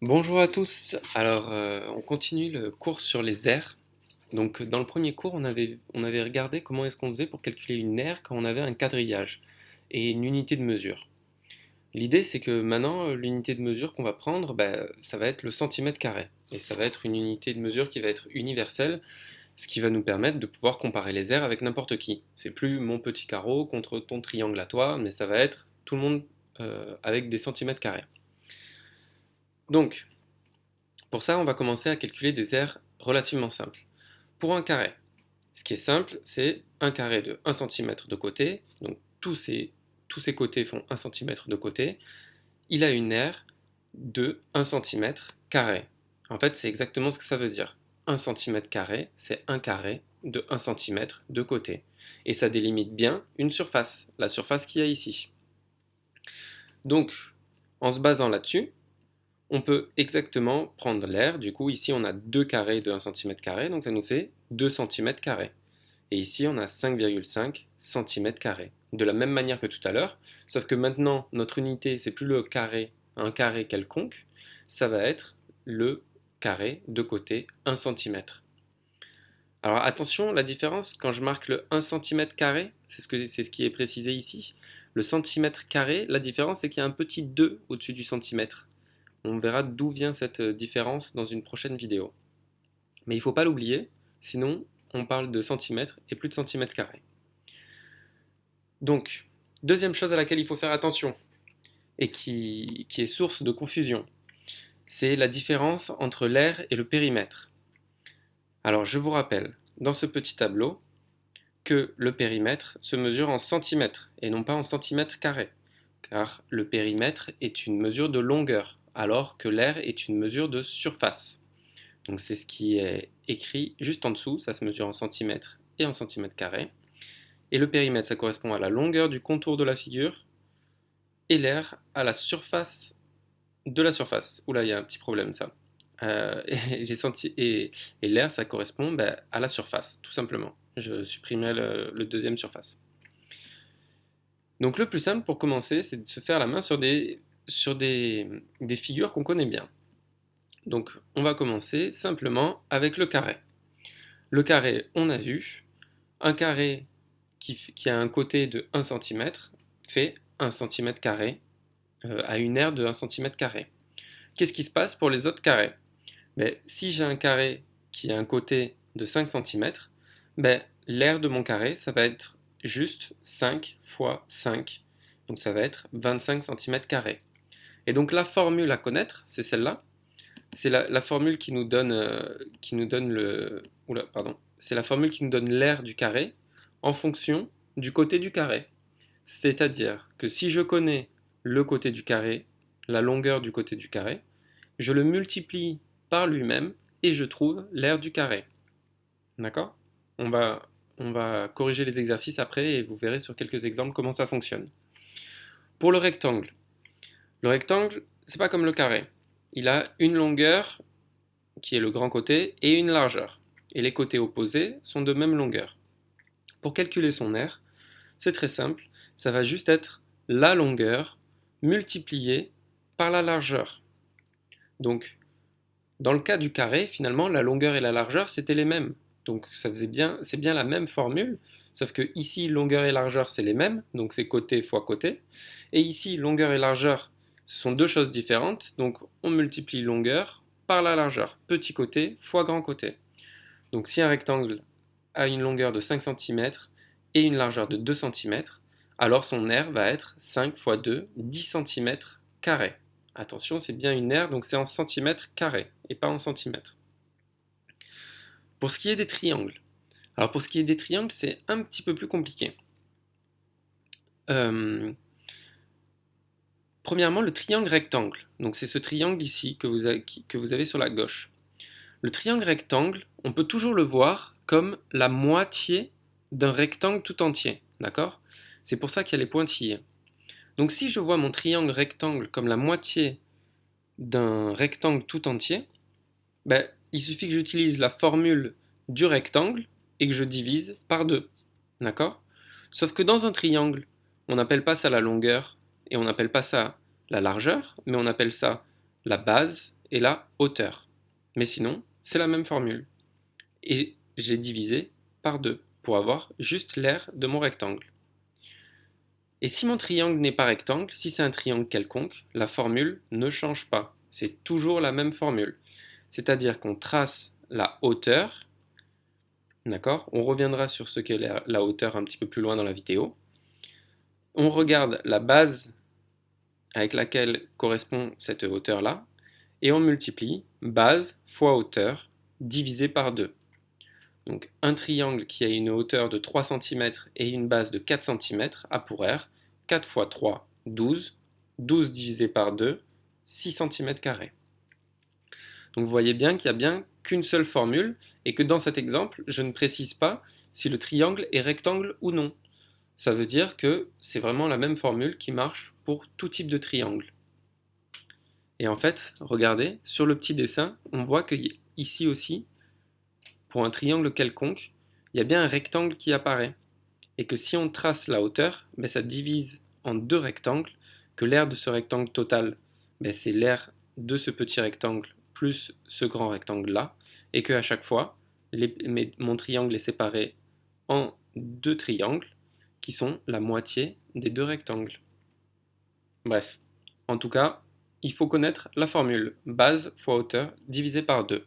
Bonjour à tous. On continue le cours sur les aires. Donc, dans le premier cours, on avait regardé comment est-ce qu'on faisait pour calculer une aire quand on avait un quadrillage et une unité de mesure. L'idée, c'est que maintenant, l'unité de mesure qu'on va prendre, ça va être le centimètre carré. Et ça va être une unité de mesure qui va être universelle, ce qui va nous permettre de pouvoir comparer les aires avec n'importe qui. C'est plus mon petit carreau contre ton triangle à toi, mais ça va être tout le monde avec des centimètres carrés. Donc, pour ça, on va commencer à calculer des aires relativement simples. Pour un carré, ce qui est simple, c'est un carré de 1 cm de côté, donc tous ces côtés font 1 cm de côté. Il a une aire de 1 cm carré. En fait, c'est exactement ce que ça veut dire. 1 cm carré, c'est un carré de 1 cm de côté. Et ça délimite bien une surface, la surface qu'il y a ici. Donc, en se basant là-dessus, on peut exactement prendre l'aire. Du coup, ici, on a 2 carrés de 1 cm², donc ça nous fait 2 cm². Et ici, on a 5,5 cm². De la même manière que tout à l'heure, sauf que maintenant, notre unité, c'est plus le carré, un carré quelconque, ça va être le carré de côté 1 cm. Alors attention, la différence, quand je marque le 1 cm², c'est ce qui est précisé ici. Le centimètre carré, la différence, c'est qu'il y a un petit 2 au-dessus du centimètre. On verra d'où vient cette différence dans une prochaine vidéo. Mais il ne faut pas l'oublier, sinon on parle de centimètres et plus de centimètres carrés. Donc, deuxième chose à laquelle il faut faire attention, et qui est source de confusion, c'est la différence entre l'aire et le périmètre. Alors je vous rappelle, dans ce petit tableau, que le périmètre se mesure en centimètres et non pas en centimètres carrés, car le périmètre est une mesure de longueur, alors que l'aire est une mesure de surface. Donc c'est ce qui est écrit juste en dessous, ça se mesure en centimètres et en centimètres carrés. Et le périmètre, ça correspond à la longueur du contour de la figure, et l'aire à la surface de la surface. Oula, il y a un petit problème ça. Et l'aire, ça correspond à la surface, tout simplement. Je supprimerai le deuxième surface. Donc le plus simple pour commencer, c'est de se faire la main sur des figures qu'on connaît bien. Donc on va commencer simplement avec le carré. Le carré, on a vu, un carré qui a un côté de 1 cm fait 1 cm², à une aire de 1 cm². Qu'est-ce qui se passe pour les autres carrés? Si j'ai un carré qui a un côté de 5 cm, l'aire de mon carré, ça va être juste 5 fois 5. Donc ça va être 25 cm². Et donc la formule à connaître, c'est celle-là. C'est la formule qui nous donne le. Oula, pardon. C'est la formule qui nous donne l'aire du carré en fonction du côté du carré. C'est-à-dire que si je connais le côté du carré, la longueur du côté du carré, je le multiplie par lui-même et je trouve l'aire du carré. D'accord? On va corriger les exercices après et vous verrez sur quelques exemples comment ça fonctionne. Pour le rectangle, c'est pas comme le carré. Il a une longueur qui est le grand côté et une largeur. Et les côtés opposés sont de même longueur. Pour calculer son aire, c'est très simple, ça va juste être la longueur multipliée par la largeur. Donc, dans le cas du carré, finalement, la longueur et la largeur, c'était les mêmes. Donc, c'est bien la même formule, sauf que ici, longueur et largeur, c'est les mêmes, donc c'est côté fois côté. Et ici, longueur et largeur, ce sont deux choses différentes, donc on multiplie longueur par la largeur, petit côté fois grand côté. Donc si un rectangle a une longueur de 5 cm et une largeur de 2 cm, alors son aire va être 5 fois 2, 10 cm carrés. Attention, c'est bien une aire, donc c'est en centimètres carrés et pas en centimètres. Pour ce qui est des triangles, c'est un petit peu plus compliqué. Premièrement, le triangle rectangle. Donc c'est ce triangle ici que vous avez sur la gauche. Le triangle rectangle, on peut toujours le voir comme la moitié d'un rectangle tout entier. D'accord? C'est pour ça qu'il y a les pointillés. Donc si je vois mon triangle rectangle comme la moitié d'un rectangle tout entier, il suffit que j'utilise la formule du rectangle et que je divise par 2. D'accord? Sauf que dans un triangle, on n'appelle pas ça la longueur et on n'appelle pas ça la largeur, mais on appelle ça la base et la hauteur. Mais sinon, c'est la même formule. Et j'ai divisé par 2 pour avoir juste l'aire de mon rectangle. Et si mon triangle n'est pas rectangle, si c'est un triangle quelconque, la formule ne change pas. C'est toujours la même formule. C'est-à-dire qu'on trace la hauteur, d'accord? On reviendra sur ce qu'est la hauteur un petit peu plus loin dans la vidéo. On regarde la base avec laquelle correspond cette hauteur-là, et on multiplie base fois hauteur divisé par 2. Donc un triangle qui a une hauteur de 3 cm et une base de 4 cm a pour aire 4 fois 3, 12, 12 divisé par 2, 6 cm². Donc vous voyez bien qu'il n'y a bien qu'une seule formule et que dans cet exemple, je ne précise pas si le triangle est rectangle ou non. Ça veut dire que c'est vraiment la même formule qui marche pour tout type de triangle. Et en fait, regardez, sur le petit dessin, on voit que ici aussi, pour un triangle quelconque, il y a bien un rectangle qui apparaît. Et que si on trace la hauteur, ça divise en 2 rectangles, que l'aire de ce rectangle total, c'est l'aire de ce petit rectangle plus ce grand rectangle-là, et qu'à chaque fois, mon triangle est séparé en 2 triangles, qui sont la moitié des 2 rectangles. Bref, en tout cas, il faut connaître la formule base fois hauteur divisé par 2.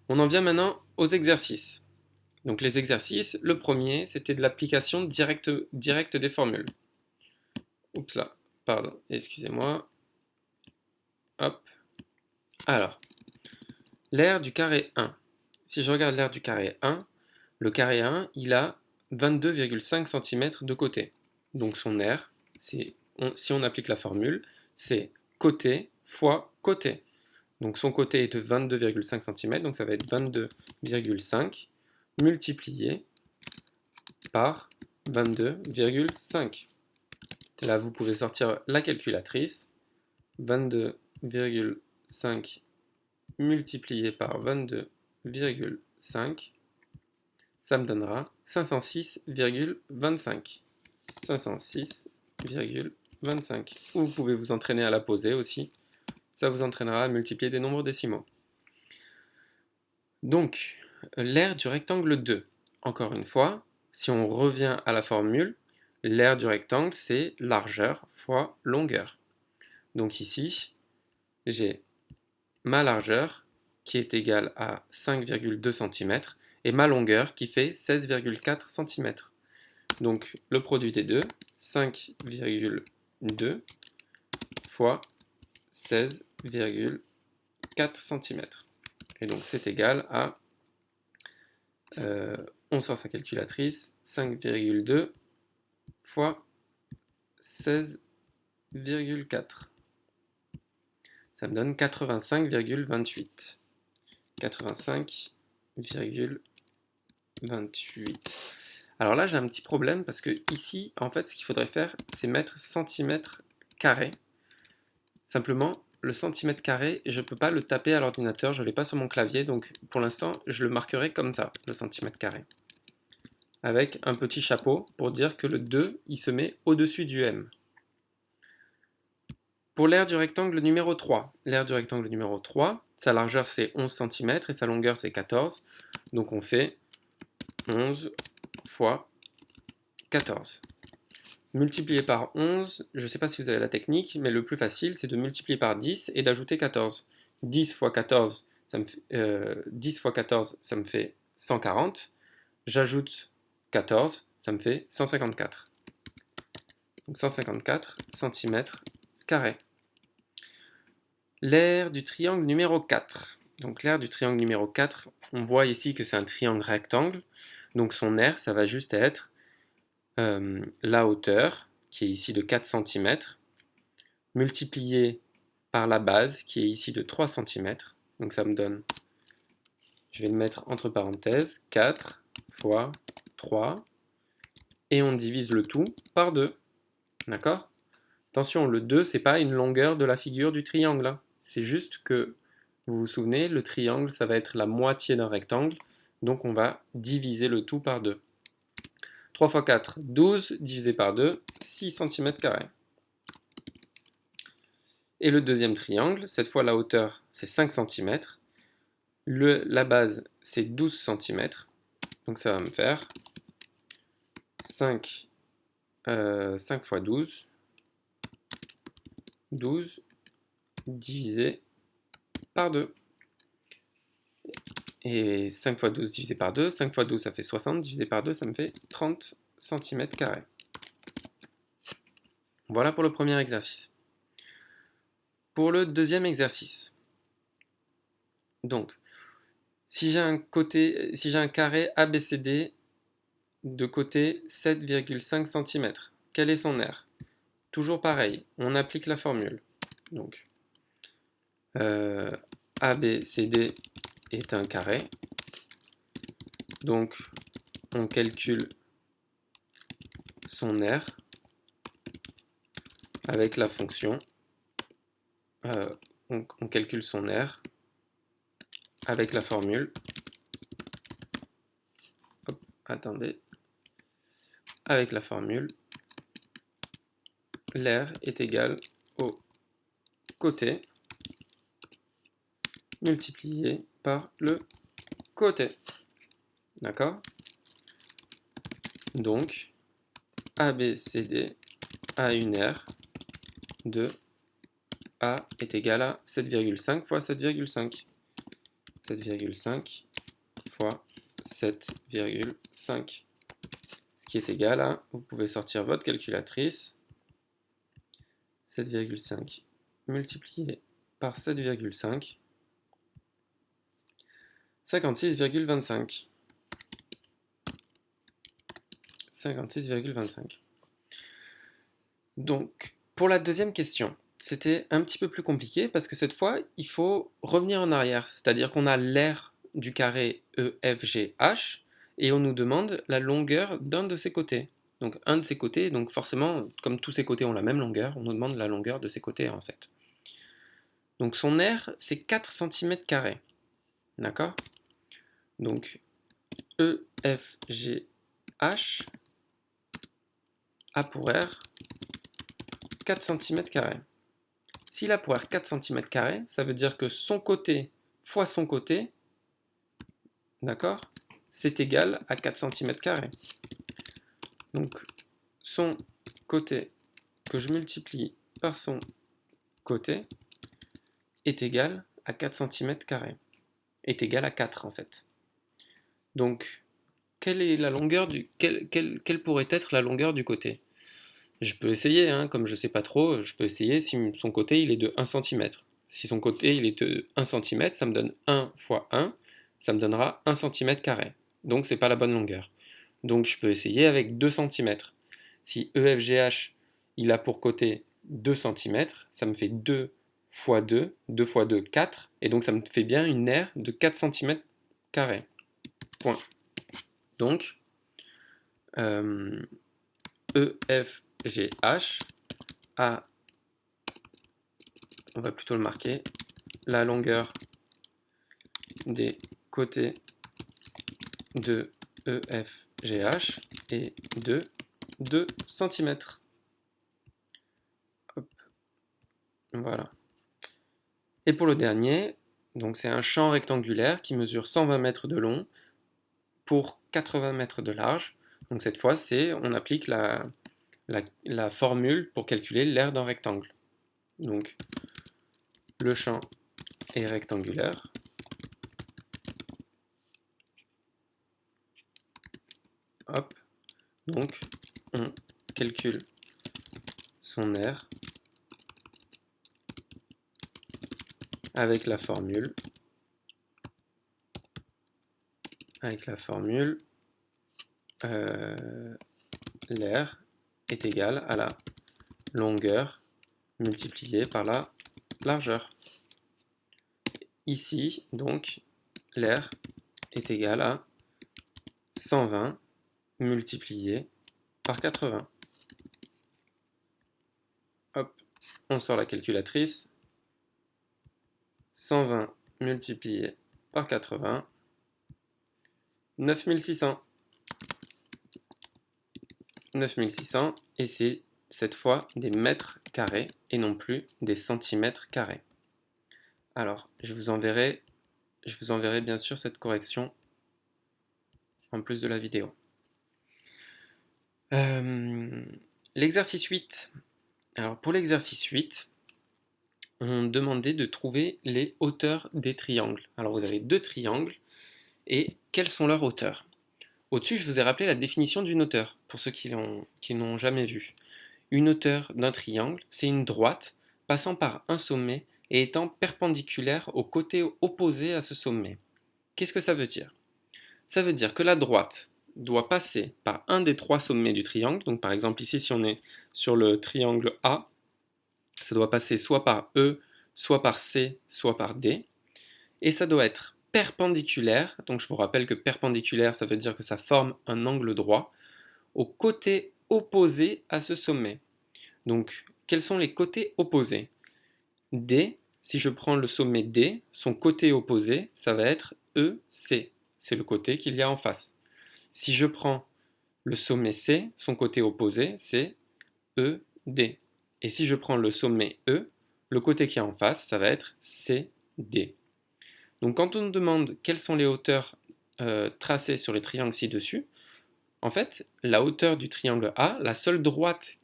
On en vient maintenant aux exercices. Donc les exercices, le premier, c'était de l'application directe des formules. Oups là, pardon, excusez-moi. Hop. Alors, l'aire du carré 1. Si je regarde l'aire du carré 1, le carré 1, il a 22,5 cm de côté. Donc son aire, si on applique la formule, c'est côté fois côté. Donc son côté est de 22,5 cm, donc ça va être 22,5 multiplié par 22,5. Là, vous pouvez sortir la calculatrice. 22,5 multiplié par 22,5, ça me donnera 506,25. 506,25. Ou vous pouvez vous entraîner à la poser aussi. Ça vous entraînera à multiplier des nombres décimaux. Donc, l'aire du rectangle 2. Encore une fois, si on revient à la formule, l'aire du rectangle, c'est largeur fois longueur. Donc ici, j'ai ma largeur qui est égale à 5,2 cm et ma longueur qui fait 16,4 cm. Donc le produit des deux, 5,2 fois 16,4 cm. Et donc c'est égal à, on sort sa calculatrice, 5,2 fois 16,4. Ça me donne 85,28. 85,28. Alors là, j'ai un petit problème parce que ici, en fait, ce qu'il faudrait faire, c'est mettre centimètres carrés. Simplement, le centimètre carré, je ne peux pas le taper à l'ordinateur, je ne l'ai pas sur mon clavier, donc pour l'instant, je le marquerai comme ça, le centimètre carré. Avec un petit chapeau pour dire que le 2, il se met au-dessus du M. Pour l'aire du rectangle numéro 3, l'aire du rectangle numéro 3, sa largeur c'est 11 cm et sa longueur c'est 14. Donc on fait 11 fois 14. Multiplié par 11, je ne sais pas si vous avez la technique, mais le plus facile c'est de multiplier par 10 et d'ajouter 14. 10 fois 14, ça me fait, 10 fois 14, ça me fait 140. J'ajoute 14, ça me fait 154. Donc 154 cm². L'aire du triangle numéro 4. Donc l'aire du triangle numéro 4, on voit ici que c'est un triangle rectangle. Donc son aire, ça va juste être la hauteur, qui est ici de 4 cm, multipliée par la base, qui est ici de 3 cm. Donc ça me donne, je vais le mettre entre parenthèses, 4 fois 3. Et on divise le tout par 2. D'accord ? Attention, le 2, c'est pas une longueur de la figure du triangle. Hein. C'est juste que, vous vous souvenez, le triangle, ça va être la moitié d'un rectangle. Donc on va diviser le tout par 2. 3 fois 4, 12, divisé par 2, 6 cm². Et le deuxième triangle, cette fois la hauteur c'est 5 cm, la base c'est 12 cm, donc ça va me faire 5 fois 12, 12 divisé par 2. Et 5 fois 12 divisé par 2, 5 fois 12 ça fait 60, divisé par 2 ça me fait 30 cm². Voilà pour le premier exercice. Pour le deuxième exercice, donc, si j'ai un carré ABCD de côté 7,5 cm, quel est son aire? Toujours pareil, on applique la formule. Donc, ABCD est un carré. Donc, on calcule son aire avec la fonction. On calcule son aire avec la formule. Hop, attendez. Avec la formule, l'aire est égal au côté multiplié par le côté. D'accord? Donc, ABCD a une aire de A est égal à 7,5 fois 7,5. 7,5 fois 7,5. Ce qui est égal à, vous pouvez sortir votre calculatrice, 7,5 multiplié par 7,5, 56,25. 56,25. Donc, pour la deuxième question, c'était un petit peu plus compliqué parce que cette fois, il faut revenir en arrière. C'est-à-dire qu'on a l'aire du carré EFGH et on nous demande la longueur d'un de ses côtés. Donc, un de ses côtés, donc forcément, comme tous ses côtés ont la même longueur, on nous demande la longueur de ses côtés en fait. Donc, son aire, c'est 4 cm². D'accord? Donc, EFGH a pour aire 4 cm². S'il a pour aire 4 cm², ça veut dire que son côté fois son côté, d'accord, c'est égal à 4 cm². Donc, son côté que je multiplie par son côté est égal à 4 cm². Est égal à 4 en fait. Donc, quelle est la longueur quelle pourrait être la longueur du côté? Je peux essayer, hein, comme je ne sais pas trop, je peux essayer si son côté il est de 1 cm. Si son côté il est de 1 cm, ça me donne 1 fois 1, ça me donnera 1 cm². Donc c'est pas la bonne longueur. Donc je peux essayer avec 2 cm. Si EFGH il a pour côté 2 cm, ça me fait 2 fois 2, 2 fois 2, 4, et donc ça me fait bien une aire de 4 cm². Point. Donc, EFGH a, on va plutôt le marquer, la longueur des côtés de EFGH est de 2 cm. Hop. Voilà. Et pour le dernier, donc c'est un champ rectangulaire qui mesure 120 mètres de long pour 80 mètres de large. Donc cette fois, on applique la formule pour calculer l'aire d'un rectangle. Donc le champ est rectangulaire. Hop. Donc on calcule son aire avec la formule. L'aire est égal à la longueur multipliée par la largeur. Ici, donc, l'aire est égal à 120 multiplié par 80. Hop, on sort la calculatrice. 120 multiplié par 80, 9600. 9600, et c'est cette fois des mètres carrés et non plus des centimètres carrés. Alors, je vous enverrai bien sûr cette correction en plus de la vidéo. L'exercice 8. Alors, pour l'exercice 8, on demandait de trouver les hauteurs des triangles. Alors, vous avez deux triangles et quelles sont leurs hauteurs? Au-dessus, je vous ai rappelé la définition d'une hauteur, pour ceux qui n'ont jamais vu. Une hauteur d'un triangle, c'est une droite passant par un sommet et étant perpendiculaire au côté opposé à ce sommet. Qu'est-ce que ça veut dire? Ça veut dire que la droite doit passer par un des trois sommets du triangle. Donc par exemple ici, si on est sur le triangle A, ça doit passer soit par E, soit par C, soit par D. Et ça doit être perpendiculaire. Donc je vous rappelle que perpendiculaire, ça veut dire que ça forme un angle droit au côté opposé à ce sommet. Donc, quels sont les côtés opposés? D, si je prends le sommet D, son côté opposé, ça va être EC. C'est le côté qu'il y a en face. Si je prends le sommet C, son côté opposé, c'est ED. Et si je prends le sommet E, le côté qui est en face, ça va être CD. Donc quand on nous demande quelles sont les hauteurs tracées sur les triangles ci-dessus, en fait, la hauteur du triangle A, la seule droite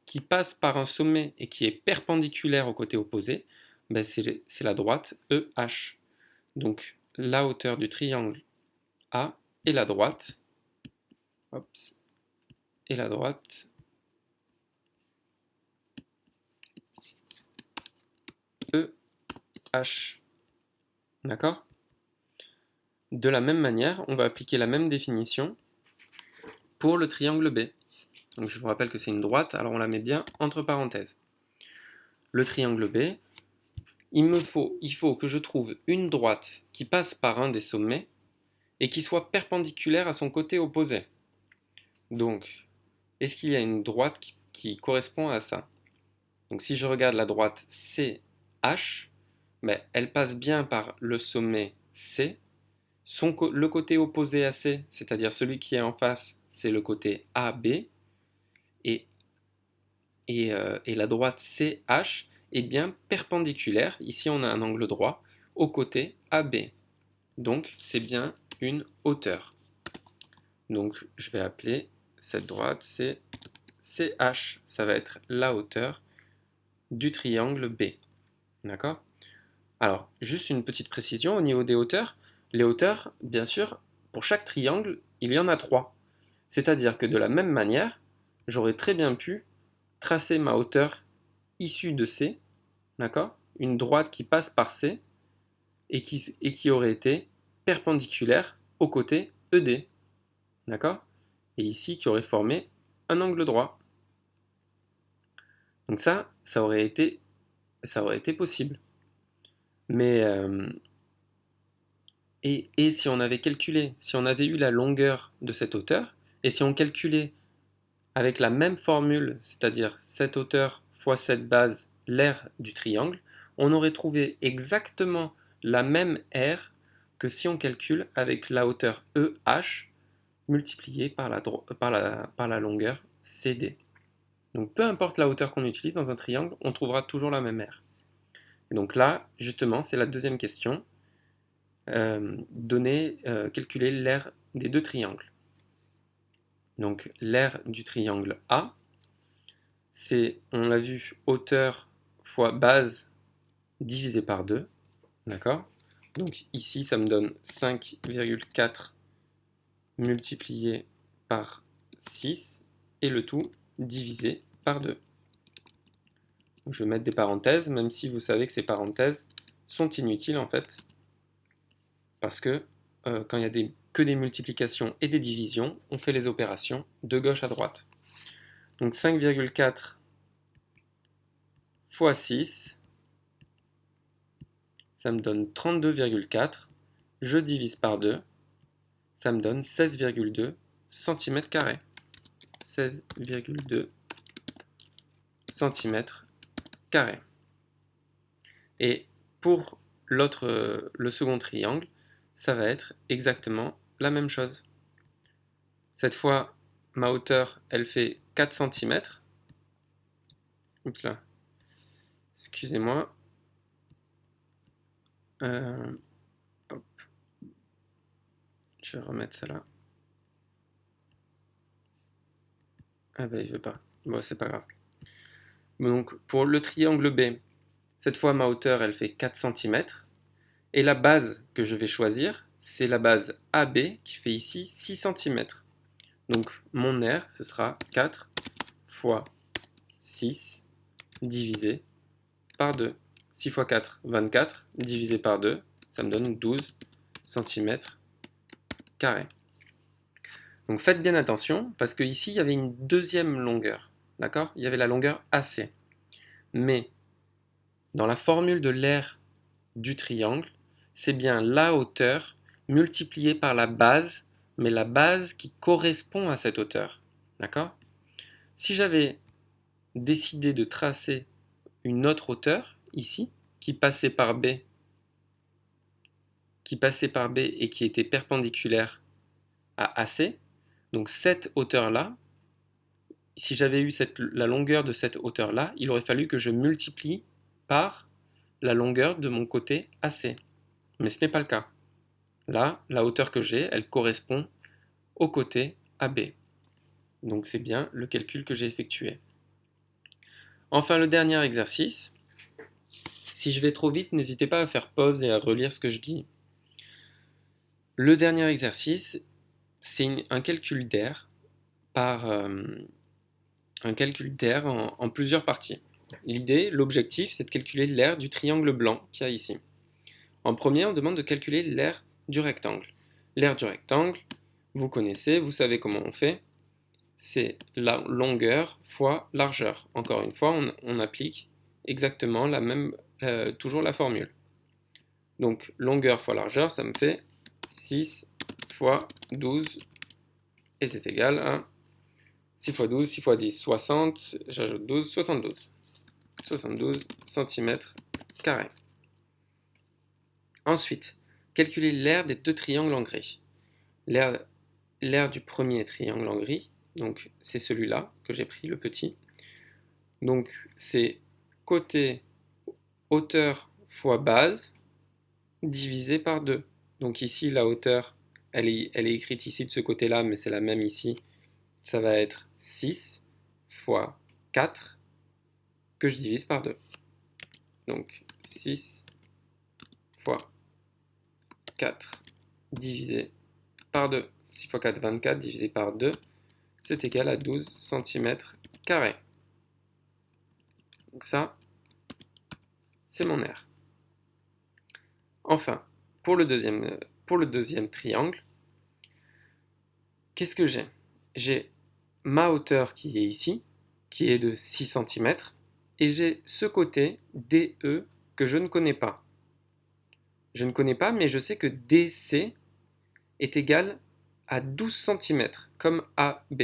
qui passe par un sommet et qui est perpendiculaire au côté opposé, ben c'est la droite EH. Donc la hauteur du triangle A et la droite, EH. D'accord? De la même manière, on va appliquer la même définition pour le triangle B. Donc je vous rappelle que c'est une droite, alors on la met bien entre parenthèses. Le triangle B, il faut que je trouve une droite qui passe par un des sommets et qui soit perpendiculaire à son côté opposé. Donc, est-ce qu'il y a une droite qui correspond à ça? Donc si je regarde la droite CH, ben, elle passe bien par le sommet C. Le côté opposé à C, c'est-à-dire celui qui est en face, c'est le côté AB. Et la droite CH est bien perpendiculaire, ici on a un angle droit, au côté AB. Donc c'est bien une hauteur. Donc je vais appeler cette droite CH, ça va être la hauteur du triangle B. D'accord? Alors, juste une petite précision au niveau des hauteurs. Les hauteurs, bien sûr, pour chaque triangle, il y en a trois. C'est-à-dire que de la même manière, j'aurais très bien pu tracer ma hauteur issue de C, d'accord? Une droite qui passe par C et qui aurait été perpendiculaire au côté ED, d'accord? Et ici qui aurait formé un angle droit. Donc ça aurait été possible. Mais et si on avait calculé, si on avait eu la longueur de cette hauteur, et si on calculait avec la même formule, c'est-à-dire cette hauteur fois cette base, l'aire du triangle, on aurait trouvé exactement la même aire que si on calcule avec la hauteur EH multipliée par la longueur CD. Donc peu importe la hauteur qu'on utilise dans un triangle, on trouvera toujours la même aire. Et donc là, justement, c'est la deuxième question. Calculer l'aire des deux triangles. Donc l'aire du triangle A, c'est, on l'a vu, hauteur fois base divisé par 2. D'accord? Donc ici, ça me donne 5,4 multiplié par 6 et le tout divisé par 2. Donc, je vais mettre des parenthèses, même si vous savez que ces parenthèses sont inutiles en fait, parce que quand il y a que des multiplications et des divisions, on fait les opérations de gauche à droite. Donc 5,4 fois 6, ça me donne 32,4. Je divise par 2, ça me donne 16,2 cm². 16,2 cm². Et pour le second triangle, ça va être exactement la même chose. Cette fois, ma hauteur, elle fait 4 cm. Oups là. Excusez-moi. Hop. Je vais remettre ça là. Ah bah il veut pas. Bon, c'est pas grave. Donc pour le triangle B, cette fois ma hauteur elle fait 4 cm. Et la base que je vais choisir, c'est la base AB qui fait ici 6 cm. Donc mon R, ce sera 4 fois 6 divisé par 2. 6 fois 4, 24, divisé par 2, ça me donne 12 cm carrés. Donc faites bien attention, parce qu'ici, il y avait une deuxième longueur. D'accord? Il y avait la longueur AC. Mais dans la formule de l'aire du triangle, c'est bien la hauteur multipliée par la base, mais la base qui correspond à cette hauteur. D'accord? Si j'avais décidé de tracer une autre hauteur, ici, qui passait par B et qui était perpendiculaire à AC, donc cette hauteur-là, si j'avais eu la longueur de cette hauteur-là, il aurait fallu que je multiplie par la longueur de mon côté AC. Mais ce n'est pas le cas. Là, la hauteur que j'ai, elle correspond au côté AB. Donc c'est bien le calcul que j'ai effectué. Enfin, le dernier exercice. Si je vais trop vite, n'hésitez pas à faire pause et à relire ce que je dis. Le dernier exercice, c'est un calcul d'air par en plusieurs parties. L'objectif, c'est de calculer l'aire du triangle blanc qu'il y a ici. En premier, on demande de calculer l'aire du rectangle. L'aire du rectangle, vous connaissez, vous savez comment on fait. C'est la longueur fois largeur. Encore une fois, on applique exactement toujours la formule. Donc, longueur fois largeur, ça me fait 6 fois 12, et c'est égal à 6 fois 12, 6 fois 10, 60, j'ajoute 12, 72. 72 cm carrés. Ensuite, calculer l'aire des deux triangles en gris. L'aire du premier triangle en gris, donc c'est celui-là que j'ai pris, le petit. Donc c'est côté hauteur fois base divisé par 2. Donc ici, la hauteur, elle est écrite ici de ce côté-là, mais c'est la même ici. Ça va être 6 fois 4 que je divise par 2. Donc 6 fois 4 divisé par 2. 6 fois 4, 24, divisé par 2, c'est égal à 12 cm carrés. Donc ça, c'est mon R. Enfin, pour le deuxième triangle, qu'est-ce que j'ai? J'ai ma hauteur qui est ici, qui est de 6 cm, et j'ai ce côté DE que je ne connais pas. Je ne connais pas, mais je sais que DC est égal à 12 cm, comme AB,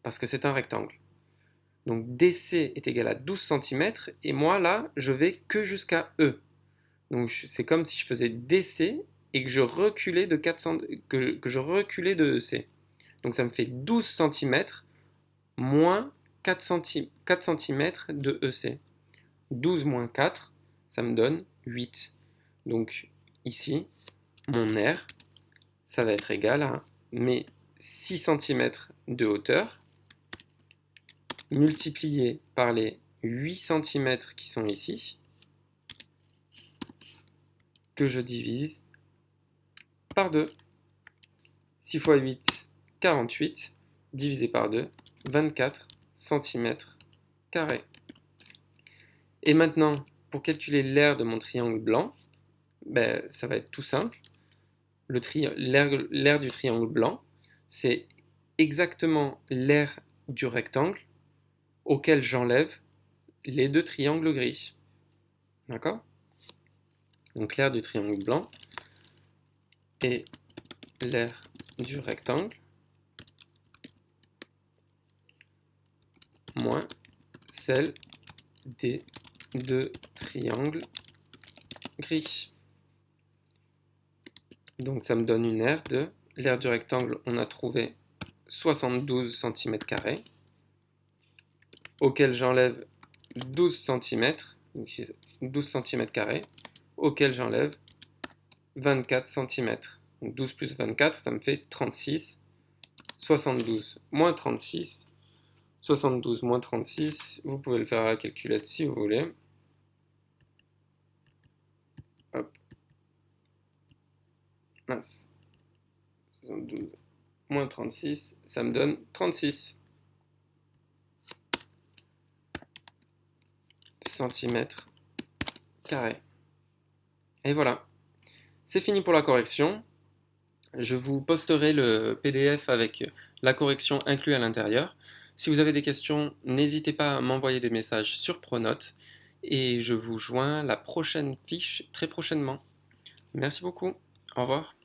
parce que c'est un rectangle. Donc DC est égal à 12 cm, et moi là, je vais que jusqu'à E. Donc c'est comme si je faisais DC et que je reculais de je reculais de EC. Donc ça me fait 12 cm moins 4 cm de EC. 12 moins 4, ça me donne 8. Donc ici, mon R, ça va être égal à mes 6 cm de hauteur multiplié par les 8 cm qui sont ici, que je divise par 2. 6 fois 8, 48, divisé par 2, 24 cm carrés. Et maintenant, pour calculer l'aire de mon triangle blanc, ça va être tout simple. L'aire du triangle blanc, c'est exactement l'aire du rectangle auquel j'enlève les deux triangles gris. D'accord? Donc l'aire du triangle blanc est l'aire du rectangle moins celle des deux triangles gris. Donc ça me donne une aire de l'aire du rectangle, on a trouvé 72 cm², auquel j'enlève 12 cm, 12 cm², auquel j'enlève 24 cm. Donc 12 plus 24, ça me fait 36. 72 moins 36. 72 moins 36, vous pouvez le faire à la calculette si vous voulez. Hop. Mince. 72 moins 36, ça me donne 36 cm². Et voilà, c'est fini pour la correction. Je vous posterai le PDF avec la correction inclue à l'intérieur. Si vous avez des questions, n'hésitez pas à m'envoyer des messages sur Pronote et je vous joins la prochaine fiche très prochainement. Merci beaucoup. Au revoir.